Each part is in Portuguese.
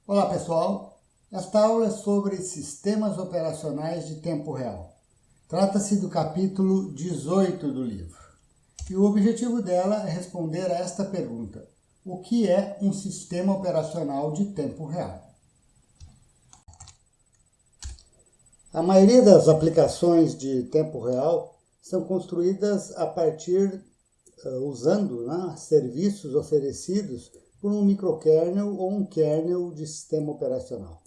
Olá pessoal, esta aula é sobre sistemas operacionais de tempo real. Trata-se do capítulo 18 do livro. E o objetivo dela é responder a esta pergunta: o que é um sistema operacional de tempo real? A maioria das aplicações de tempo real são construídas a partir, usando serviços oferecidos por um microkernel ou um kernel de sistema operacional.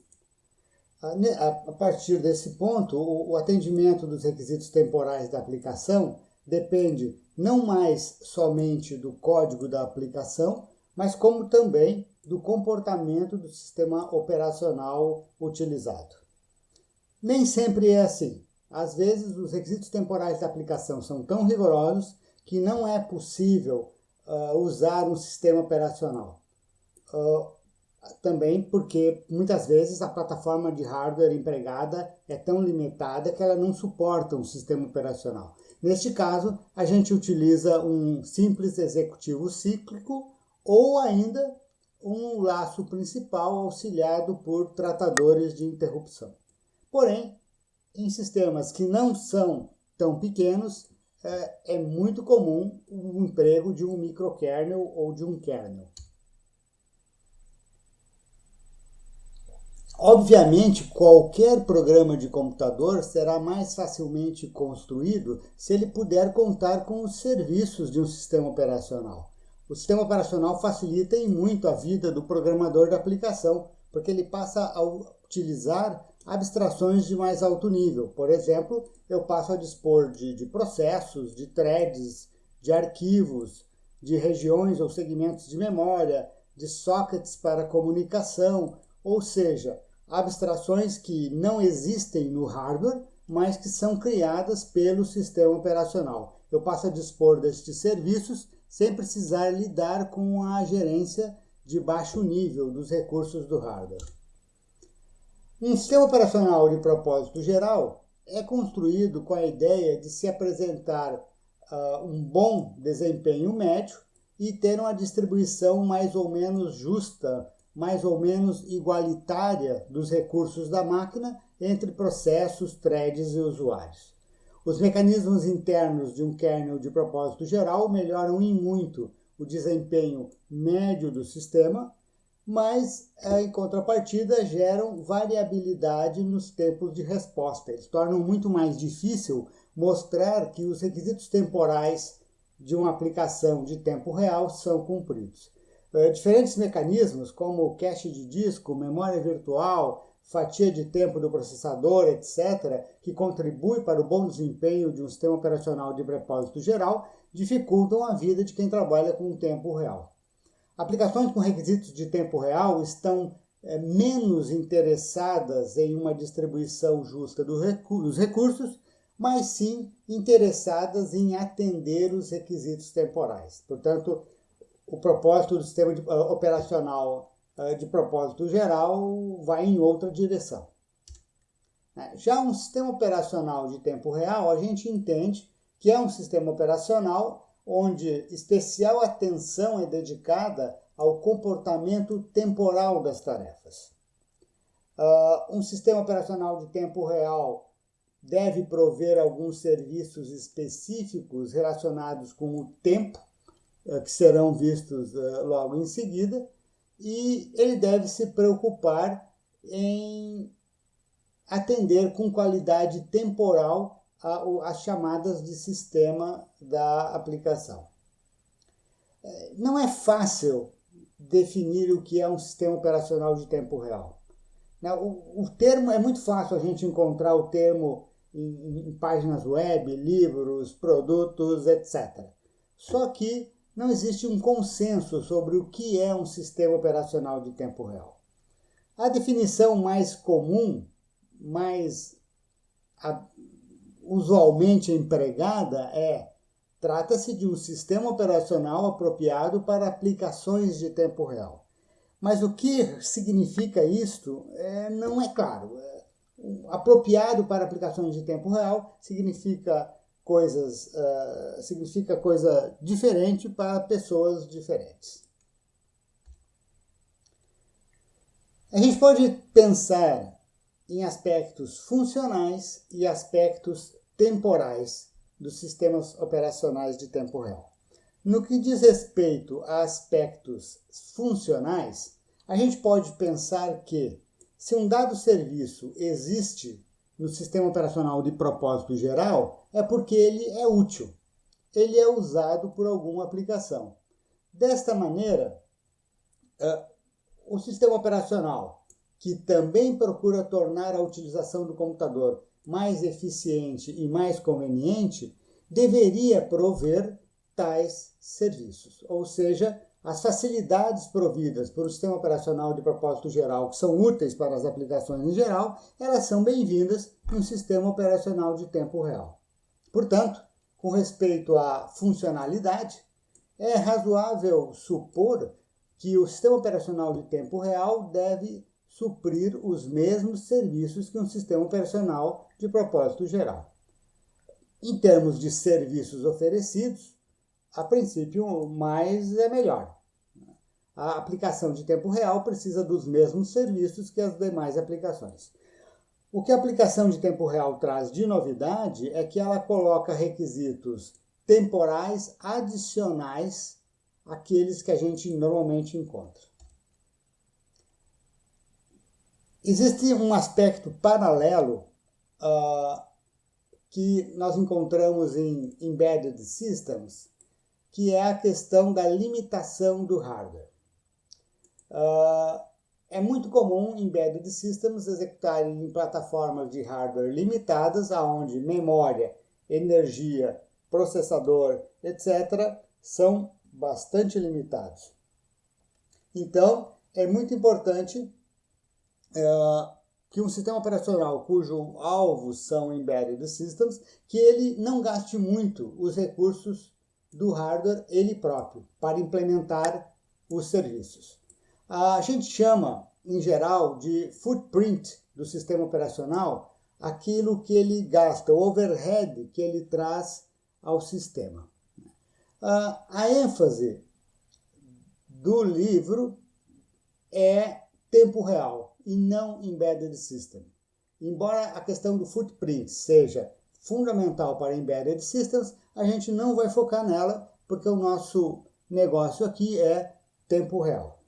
A partir desse ponto, o atendimento dos requisitos temporais da aplicação depende não mais somente do código da aplicação, mas como também do comportamento do sistema operacional utilizado. Nem sempre é assim. Às vezes, os requisitos temporais da aplicação são tão rigorosos que não é possível usar um sistema operacional. Também porque muitas vezes a plataforma de hardware empregada é tão limitada que ela não suporta um sistema operacional. Neste caso, a gente utiliza um simples executivo cíclico ou ainda um laço principal auxiliado por tratadores de interrupção. Porém, em sistemas que não são tão pequenos, é muito comum o emprego de um microkernel ou de um kernel. Obviamente, qualquer programa de computador será mais facilmente construído se ele puder contar com os serviços de um sistema operacional. O sistema operacional facilita em muito a vida do programador da aplicação, porque ele passa a utilizar abstrações de mais alto nível. Por exemplo, eu passo a dispor de processos, de threads, de arquivos, de regiões ou segmentos de memória, de sockets para comunicação, ou seja, abstrações que não existem no hardware, mas que são criadas pelo sistema operacional. Eu passo a dispor destes serviços sem precisar lidar com a gerência de baixo nível dos recursos do hardware. Um sistema operacional de propósito geral é construído com a ideia de se apresentar um bom desempenho médio e ter uma distribuição mais ou menos justa, mais ou menos igualitária dos recursos da máquina entre processos, threads e usuários. Os mecanismos internos de um kernel de propósito geral melhoram em muito o desempenho médio do sistema, mas, em contrapartida, geram variabilidade nos tempos de resposta. Eles tornam muito mais difícil mostrar que os requisitos temporais de uma aplicação de tempo real são cumpridos. Diferentes mecanismos, como cache de disco, memória virtual, fatia de tempo do processador, etc., que contribuem para o bom desempenho de um sistema operacional de propósito geral, dificultam a vida de quem trabalha com o tempo real. Aplicações com requisitos de tempo real estão menos interessadas em uma distribuição justa dos recursos, mas sim interessadas em atender os requisitos temporais. Portanto, o propósito do sistema operacional de propósito geral vai em outra direção. Já um sistema operacional de tempo real, a gente entende que é um sistema operacional onde especial atenção é dedicada ao comportamento temporal das tarefas. Um sistema operacional de tempo real deve prover alguns serviços específicos relacionados com o tempo, que serão vistos logo em seguida, e ele deve se preocupar em atender com qualidade temporal as chamadas de sistema da aplicação. Não é fácil definir o que é um sistema operacional de tempo real. O termo é muito fácil a gente encontrar o termo em páginas web, livros, produtos, etc. Só que não existe um consenso sobre o que é um sistema operacional de tempo real. A definição mais comum, mais usualmente empregada trata-se de um sistema operacional apropriado para aplicações de tempo real. Mas o que significa isto não é claro. Apropriado para aplicações de tempo real significa coisa diferente para pessoas diferentes. A gente pode pensar em aspectos funcionais e aspectos temporais dos sistemas operacionais de tempo real. No que diz respeito a aspectos funcionais, a gente pode pensar que, se um dado serviço existe no sistema operacional de propósito geral, é porque ele é útil, ele é usado por alguma aplicação. Desta maneira, o sistema operacional, que também procura tornar a utilização do computador mais eficiente e mais conveniente, deveria prover tais serviços, ou seja, as facilidades providas por um sistema operacional de propósito geral, que são úteis para as aplicações em geral, elas são bem-vindas em um sistema operacional de tempo real. Portanto, com respeito à funcionalidade, é razoável supor que o sistema operacional de tempo real deve suprir os mesmos serviços que um sistema operacional de propósito geral. Em termos de serviços oferecidos, a princípio, mais é melhor. A aplicação de tempo real precisa dos mesmos serviços que as demais aplicações. O que a aplicação de tempo real traz de novidade é que ela coloca requisitos temporais adicionais àqueles que a gente normalmente encontra. Existe um aspecto paralelo que nós encontramos em Embedded Systems, que é a questão da limitação do hardware. É muito comum Embedded Systems executarem em plataformas de hardware limitadas, onde memória, energia, processador, etc., são bastante limitados. Então, é muito importante que um sistema operacional cujo alvo são Embedded Systems, que ele não gaste muito os recursos do hardware ele próprio para implementar os serviços. A gente chama, em geral, de footprint do sistema operacional aquilo que ele gasta, o overhead que ele traz ao sistema. A ênfase do livro é tempo real e não embedded system. Embora a questão do footprint seja fundamental para embedded systems, a gente não vai focar nela, porque o nosso negócio aqui é tempo real.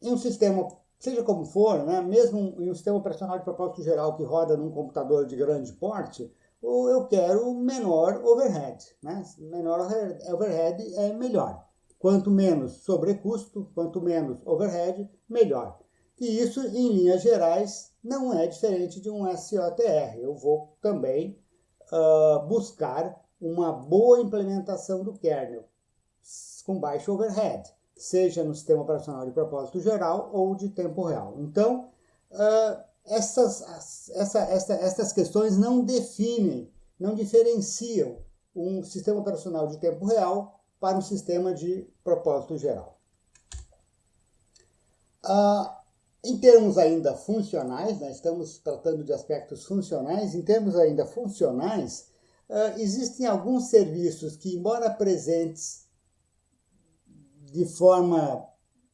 Em um sistema, seja como for, né, mesmo em um sistema operacional de propósito geral que roda num computador de grande porte, eu quero menor overhead. Né? Menor overhead é melhor. Quanto menos sobrecusto, quanto menos overhead, melhor. E isso, em linhas gerais, não é diferente de um SOTR. Eu vou também buscar uma boa implementação do kernel, com baixo overhead, seja no sistema operacional de propósito geral ou de tempo real. Então, essas questões não definem, não diferenciam um sistema operacional de tempo real para um sistema de propósito geral. Em termos ainda funcionais, nós estamos tratando de aspectos funcionais, em termos ainda funcionais, existem alguns serviços que, embora presentes de forma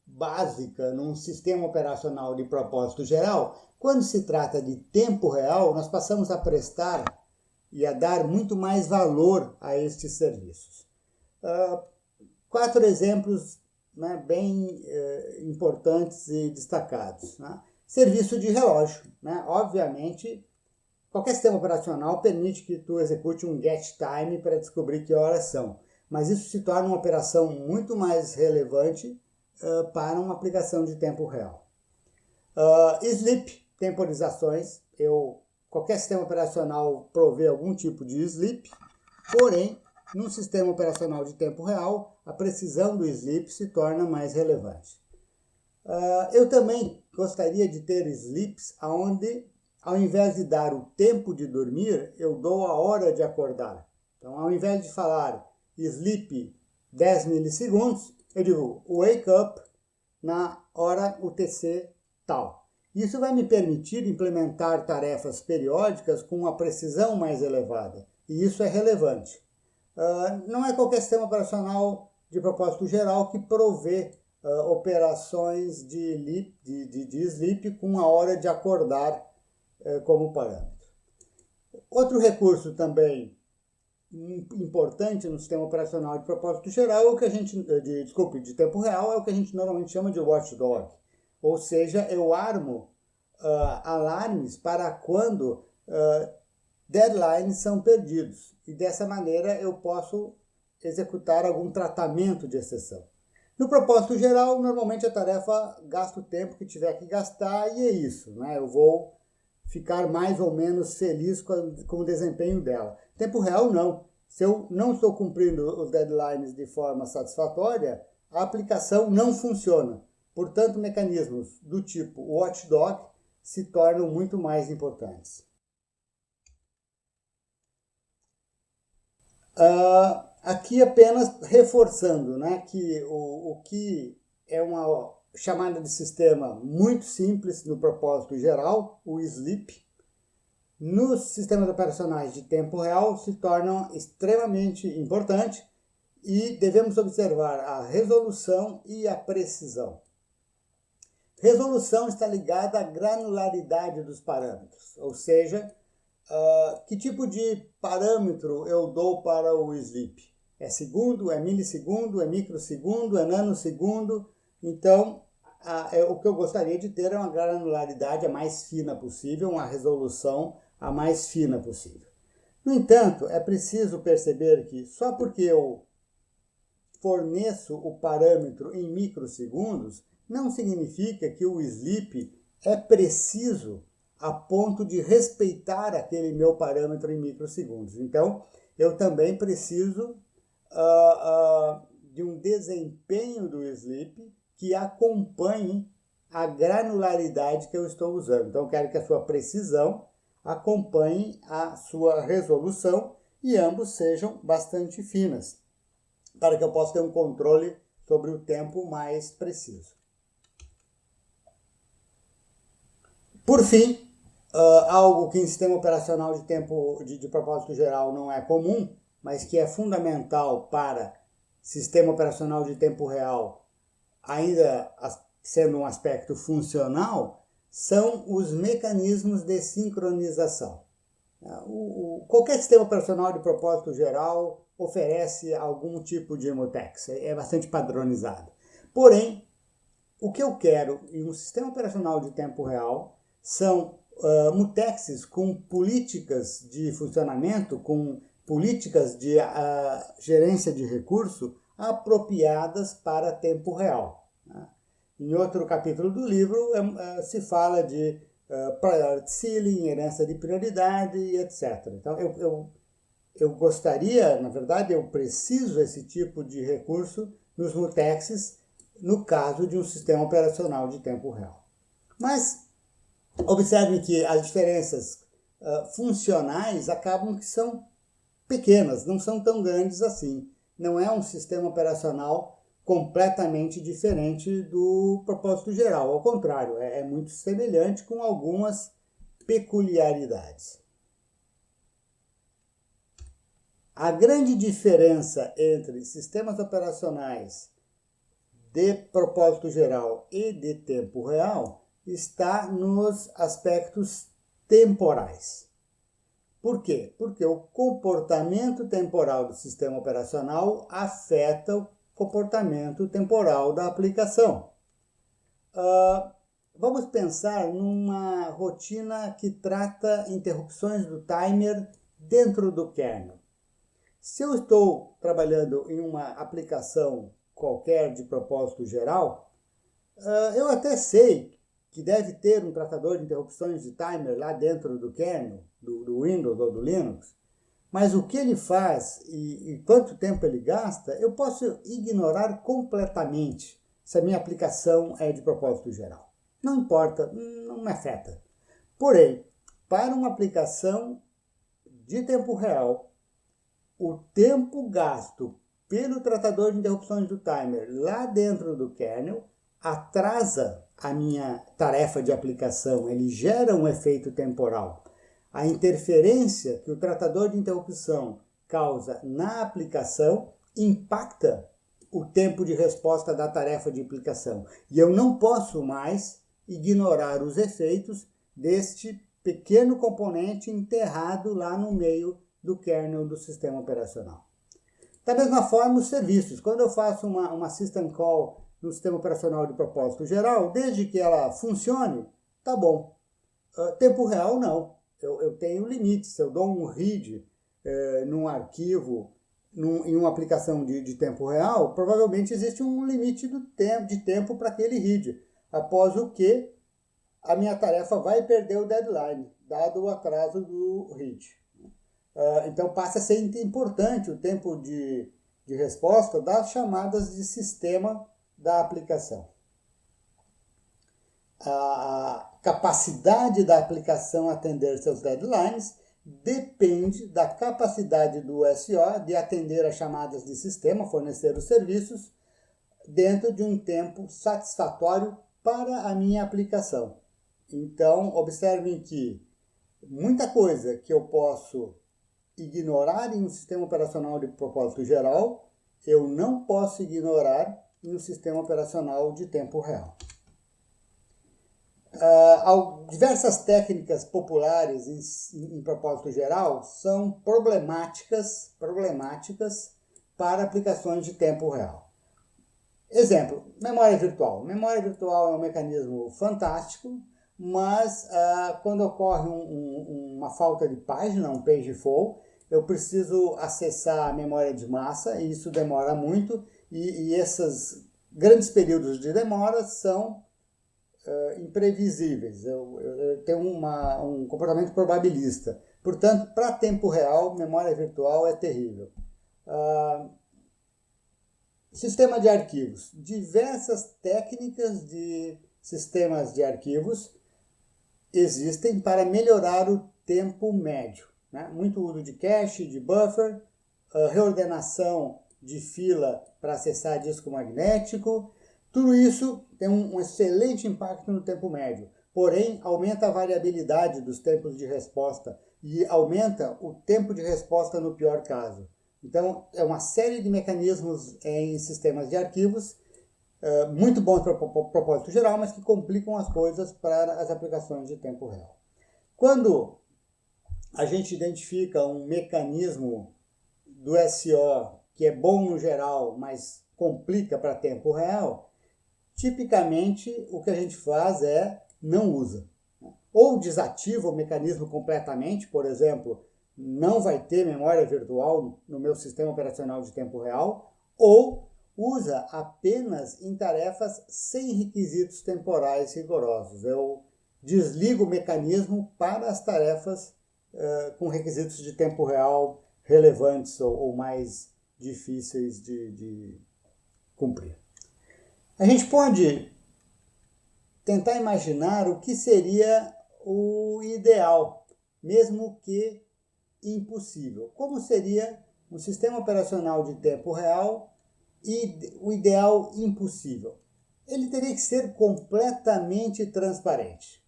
básica num sistema operacional de propósito geral, quando se trata de tempo real, nós passamos a prestar e a dar muito mais valor a estes serviços. 4 exemplos, né, bem importantes e destacados. Né? Serviço de relógio. Né? Obviamente, qualquer sistema operacional permite que tu execute um get time para descobrir que horas são, mas isso se torna uma operação muito mais relevante para uma aplicação de tempo real. Sleep, temporizações. Qualquer sistema operacional provê algum tipo de sleep, porém, num sistema operacional de tempo real, a precisão do sleep se torna mais relevante. Eu também gostaria de ter sleeps onde, ao invés de dar o tempo de dormir, eu dou a hora de acordar. Então, ao invés de falar sleep 10 milissegundos, eu digo wake up na hora UTC tal. Isso vai me permitir implementar tarefas periódicas com uma precisão mais elevada, e isso é relevante. Não é qualquer sistema operacional de propósito geral que provê operações de sleep com a hora de acordar como parâmetro. Outro recurso também importante no sistema operacional de propósito geral é o que a gente, de tempo real, é o que a gente normalmente chama de watchdog. Ou seja, eu armo alarmes para quando deadlines são perdidos. E dessa maneira eu posso executar algum tratamento de exceção. No propósito geral, normalmente a tarefa gasta o tempo que tiver que gastar e é isso, né? Eu vou ficar mais ou menos feliz com o desempenho dela. Tempo real, não. Se eu não estou cumprindo os deadlines de forma satisfatória, a aplicação não funciona. Portanto, mecanismos do tipo watchdog se tornam muito mais importantes. Aqui apenas reforçando, né, que o que é uma chamada de sistema muito simples no propósito geral, o sleep, nos sistemas operacionais de tempo real se tornam extremamente importantes e devemos observar a resolução e a precisão. Resolução está ligada à granularidade dos parâmetros, ou seja, que tipo de parâmetro eu dou para o sleep? É segundo, é milissegundo, é microsegundo, é nanosegundo? Então, o que eu gostaria de ter é uma granularidade a mais fina possível, uma resolução a mais fina possível. No entanto, é preciso perceber que só porque eu forneço o parâmetro em microsegundos, não significa que o sleep é preciso a ponto de respeitar aquele meu parâmetro em microsegundos. Então, eu também preciso de um desempenho do sleep que acompanhe a granularidade que eu estou usando. Então, eu quero que a sua precisão acompanhe a sua resolução e ambos sejam bastante finas, para que eu possa ter um controle sobre o tempo mais preciso. Por fim, algo que em sistema operacional de tempo de propósito geral não é comum, mas que é fundamental para sistema operacional de tempo real, ainda sendo um aspecto funcional, são os mecanismos de sincronização. Qualquer sistema operacional de propósito geral oferece algum tipo de mutex, é bastante padronizado. Porém, o que eu quero em um sistema operacional de tempo real são mutexes com políticas de funcionamento, com políticas de gerência de recurso apropriadas para tempo real. Em outro capítulo do livro se fala de priority ceiling, herança de prioridade, etc. Então, eu gostaria, na verdade, eu preciso esse tipo de recurso nos mutexes no caso de um sistema operacional de tempo real. Mas observe que as diferenças funcionais acabam que são pequenas, não são tão grandes assim. Não é um sistema operacional completamente diferente do propósito geral. Ao contrário, é muito semelhante com algumas peculiaridades. A grande diferença entre sistemas operacionais de propósito geral e de tempo real está nos aspectos temporais. Por quê? Porque o comportamento temporal do sistema operacional afeta o comportamento temporal da aplicação. Vamos pensar numa rotina que trata interrupções do timer dentro do kernel. Se eu estou trabalhando em uma aplicação qualquer de propósito geral, eu até sei que deve ter um tratador de interrupções de timer lá dentro do kernel, do Windows ou do Linux, mas o que ele faz e quanto tempo ele gasta, eu posso ignorar completamente se a minha aplicação é de propósito geral. Não importa, não me afeta. Porém, para uma aplicação de tempo real, o tempo gasto pelo tratador de interrupções do timer lá dentro do kernel atrasa a minha tarefa de aplicação, ele gera um efeito temporal. A interferência que o tratador de interrupção causa na aplicação impacta o tempo de resposta da tarefa de aplicação. E eu não posso mais ignorar os efeitos deste pequeno componente enterrado lá no meio do kernel do sistema operacional. Da mesma forma, os serviços. Quando eu faço uma system call no sistema operacional de propósito geral, desde que ela funcione, tá bom. Tempo real, não. Eu tenho limites. Se eu dou um read num arquivo, em uma aplicação de tempo real, provavelmente existe um limite de tempo para aquele read, após o que a minha tarefa vai perder o deadline, dado o atraso do read. Então passa a ser importante o tempo de resposta das chamadas de sistema da aplicação. A capacidade da aplicação atender seus deadlines depende da capacidade do SO de atender as chamadas de sistema, fornecer os serviços, dentro de um tempo satisfatório para a minha aplicação. Então, observem que muita coisa que eu posso ignorar em um sistema operacional de propósito geral, eu não posso ignorar em um sistema operacional de tempo real. Diversas técnicas populares em propósito geral são problemáticas para aplicações de tempo real. Exemplo, memória virtual. Memória virtual é um mecanismo fantástico, mas quando ocorre uma falta de página, um page fall, eu preciso acessar a memória de massa e isso demora muito, e esses grandes períodos de demora são imprevisíveis. Eu tenho um comportamento probabilista. Portanto, para tempo real, memória virtual é terrível. Sistema de arquivos. Diversas técnicas de sistemas de arquivos existem para melhorar o tempo médio. Né? Muito uso de cache, de buffer, reordenação de fila para acessar disco magnético. Tudo isso tem um excelente impacto no tempo médio, porém aumenta a variabilidade dos tempos de resposta e aumenta o tempo de resposta no pior caso. Então, é uma série de mecanismos em sistemas de arquivos muito bons para o propósito geral, mas que complicam as coisas para as aplicações de tempo real. Quando a gente identifica um mecanismo do SO que é bom no geral, mas complica para tempo real, tipicamente o que a gente faz é não usa. Ou desativa o mecanismo completamente, por exemplo, não vai ter memória virtual no meu sistema operacional de tempo real, ou usa apenas em tarefas sem requisitos temporais rigorosos. Eu desligo o mecanismo para as tarefas com requisitos de tempo real relevantes ou mais difíceis de cumprir. A gente pode tentar imaginar o que seria o ideal, mesmo que impossível. Como seria um sistema operacional de tempo real e o ideal impossível? Ele teria que ser completamente transparente,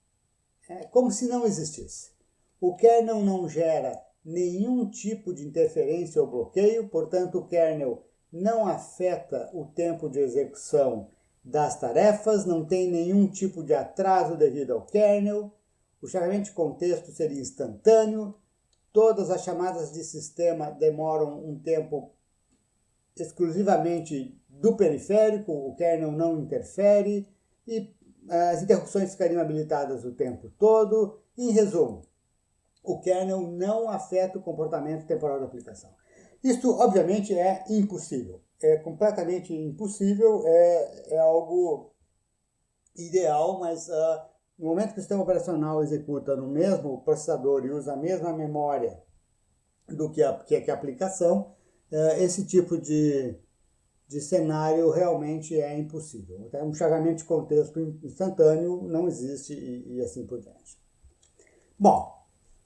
como se não existisse. O kernel não gera nenhum tipo de interferência ou bloqueio, portanto o kernel não afeta o tempo de execução das tarefas, não tem nenhum tipo de atraso devido ao kernel, o chaveamento de contexto seria instantâneo, todas as chamadas de sistema demoram um tempo exclusivamente do periférico, o kernel não interfere e as interrupções ficariam habilitadas o tempo todo. Em resumo, o kernel não afeta o comportamento temporal da aplicação. Isto, obviamente, é impossível. É completamente impossível, é algo ideal, mas no momento que o sistema operacional executa no mesmo processador e usa a mesma memória do que a aplicação, esse tipo de cenário realmente é impossível. Então, um chaveamento de contexto instantâneo não existe e assim por diante. Bom,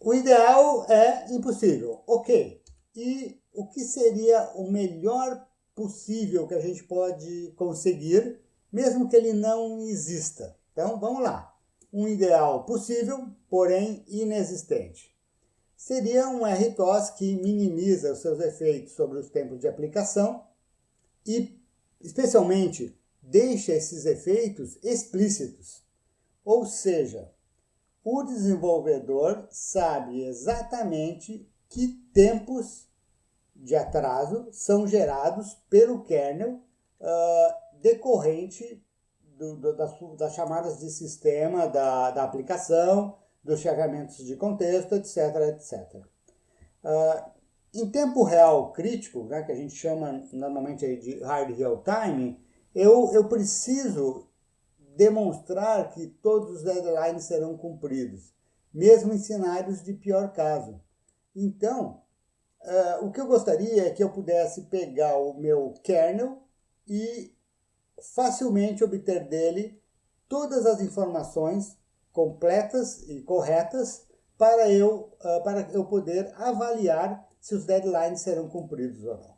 o ideal é impossível, ok. E o que seria o melhor possível que a gente pode conseguir, mesmo que ele não exista? Então, vamos lá. Um ideal possível, porém inexistente. Seria um RTOS que minimiza os seus efeitos sobre os tempos de aplicação e especialmente deixa esses efeitos explícitos. Ou seja, o desenvolvedor sabe exatamente que tempos de atraso são gerados pelo kernel decorrente das chamadas de sistema da aplicação, dos chaveamentos de contexto, etc, etc. Em tempo real crítico, né, que a gente chama normalmente de hard real time, eu preciso demonstrar que todos os deadlines serão cumpridos, mesmo em cenários de pior caso. Então, o que eu gostaria é que eu pudesse pegar o meu kernel e facilmente obter dele todas as informações completas e corretas para eu poder avaliar se os deadlines serão cumpridos ou não.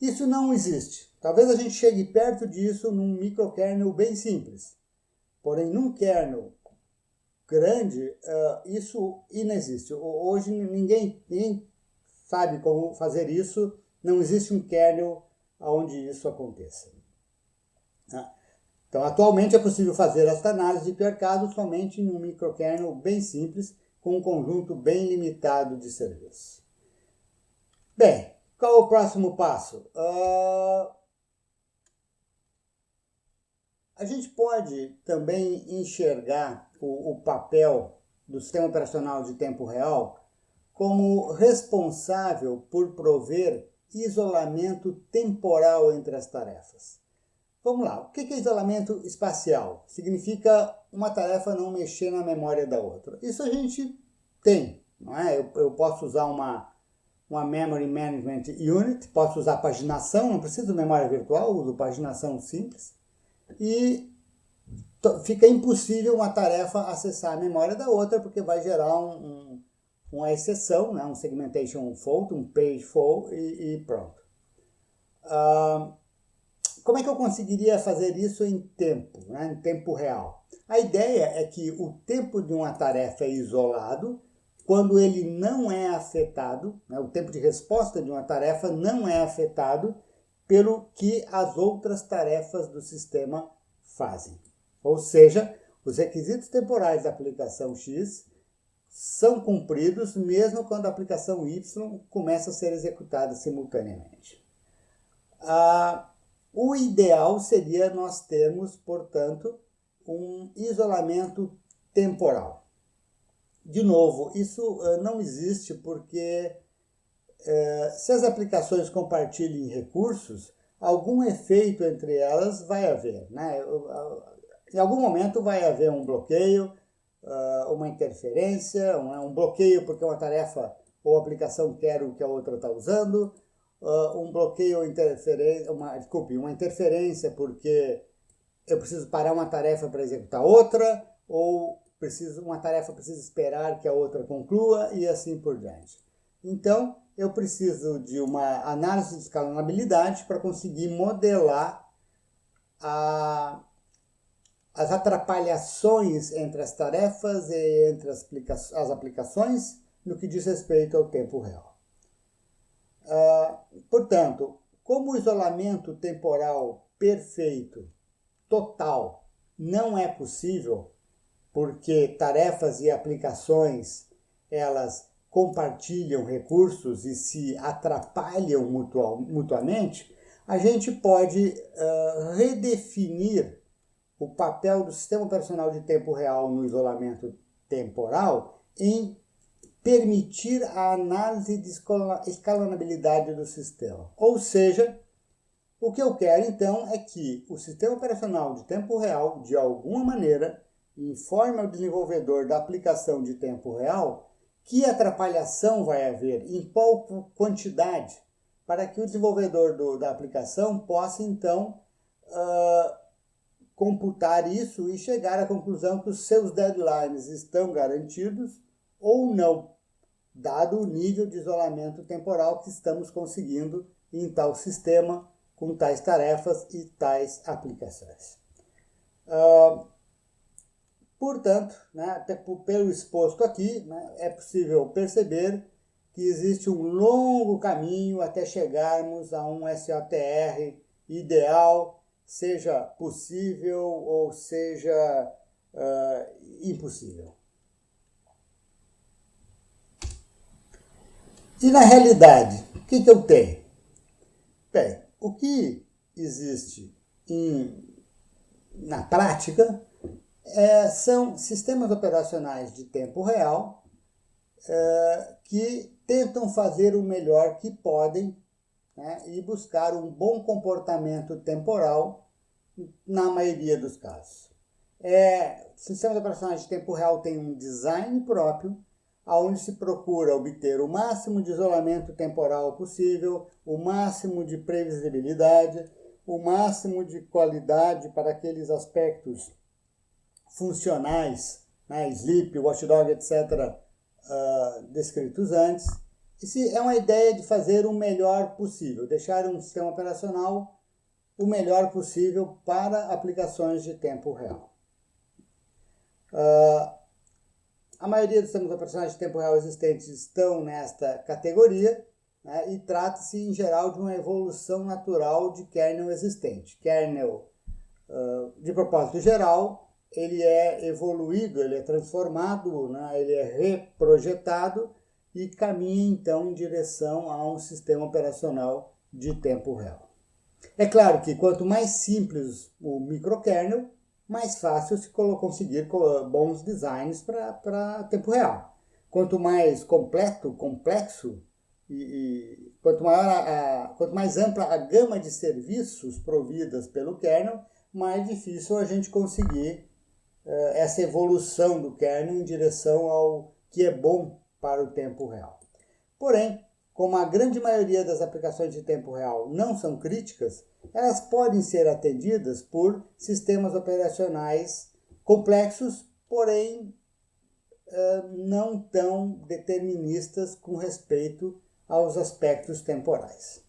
Isso não existe. Talvez a gente chegue perto disso num microkernel bem simples. Porém, num kernel grande, isso inexiste. Hoje ninguém sabe como fazer isso. Não existe um kernel onde isso aconteça. Então, atualmente é possível fazer esta análise de pior caso somente em um microkernel bem simples, com um conjunto bem limitado de serviços. Bem, qual é o próximo passo? A gente pode também enxergar o papel do sistema operacional de tempo real como responsável por prover isolamento temporal entre as tarefas. Vamos lá, o que é isolamento espacial? Significa uma tarefa não mexer na memória da outra. Isso a gente tem, não é? Eu posso usar uma Memory Management Unit, posso usar paginação, não preciso de memória virtual, uso paginação simples. E fica impossível uma tarefa acessar a memória da outra, porque vai gerar uma exceção, né? Um segmentation fault, um page fault e pronto. Como é que eu conseguiria fazer isso em tempo, né? Em tempo real? A ideia é que o tempo de uma tarefa é isolado quando ele não é afetado, né? O tempo de resposta de uma tarefa não é afetado pelo que as outras tarefas do sistema fazem. Ou seja, os requisitos temporais da aplicação X são cumpridos mesmo quando a aplicação Y começa a ser executada simultaneamente. O ideal seria nós termos, portanto, um isolamento temporal. De novo, isso não existe porque se as aplicações compartilhem recursos, algum efeito entre elas vai haver, né? Em algum momento vai haver um bloqueio, uma interferência, um bloqueio porque uma tarefa ou aplicação quer o que a outra está usando, um bloqueio ou interferência, uma interferência porque eu preciso parar uma tarefa para executar outra, ou uma tarefa precisa esperar que a outra conclua e assim por diante. Então, eu preciso de uma análise de escalonabilidade para conseguir modelar as atrapalhações entre as tarefas e entre as aplicações no que diz respeito ao tempo real. Portanto, como o isolamento temporal perfeito, total, não é possível, porque tarefas e aplicações, elas compartilham recursos e se atrapalham mutuamente, a gente pode redefinir o papel do sistema operacional de tempo real no isolamento temporal em permitir a análise de escalonabilidade do sistema. Ou seja, o que eu quero então é que o sistema operacional de tempo real, de alguma maneira, informe ao desenvolvedor da aplicação de tempo real que atrapalhação vai haver, em qual quantidade, para que o desenvolvedor da aplicação possa então computar isso e chegar à conclusão que os seus deadlines estão garantidos ou não, dado o nível de isolamento temporal que estamos conseguindo em tal sistema, com tais tarefas e tais aplicações. Portanto, né, pelo exposto aqui, né, é possível perceber que existe um longo caminho até chegarmos a um SOTR ideal seja possível ou seja impossível. E na realidade, o que eu tenho? Bem, o que existe na prática são sistemas operacionais de tempo real que tentam fazer o melhor que podem, né, e buscar um bom comportamento temporal na maioria dos casos. Sistemas operacionais de tempo real têm um design próprio, onde se procura obter o máximo de isolamento temporal possível, o máximo de previsibilidade, o máximo de qualidade para aqueles aspectos funcionais, né, sleep, watchdog, etc., descritos antes. Isso é uma ideia de fazer o melhor possível, deixar um sistema operacional o melhor possível para aplicações de tempo real. A maioria dos sistemas operacionais de tempo real existentes estão nesta categoria, né, e trata-se, em geral, de uma evolução natural de kernel existente. Kernel, de propósito geral, ele é evoluído, ele é transformado, né, ele é reprojetado e caminha, então, em direção a um sistema operacional de tempo real. É claro que quanto mais simples o microkernel, mais fácil se conseguir bons designs para tempo real. Quanto mais complexo, e quanto mais ampla a gama de serviços providas pelo kernel, mais difícil a gente conseguir essa evolução do kernel em direção ao que é bom para o tempo real. Porém, como a grande maioria das aplicações de tempo real não são críticas, elas podem ser atendidas por sistemas operacionais complexos, porém não tão deterministas com respeito aos aspectos temporais.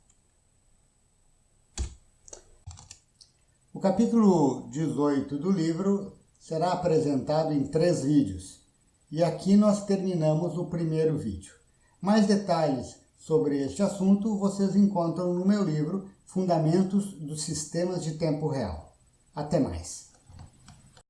O capítulo 18 do livro será apresentado em 3 vídeos, e aqui nós terminamos o primeiro vídeo. Mais detalhes sobre este assunto vocês encontram no meu livro Fundamentos dos Sistemas de Tempo Real. Até mais!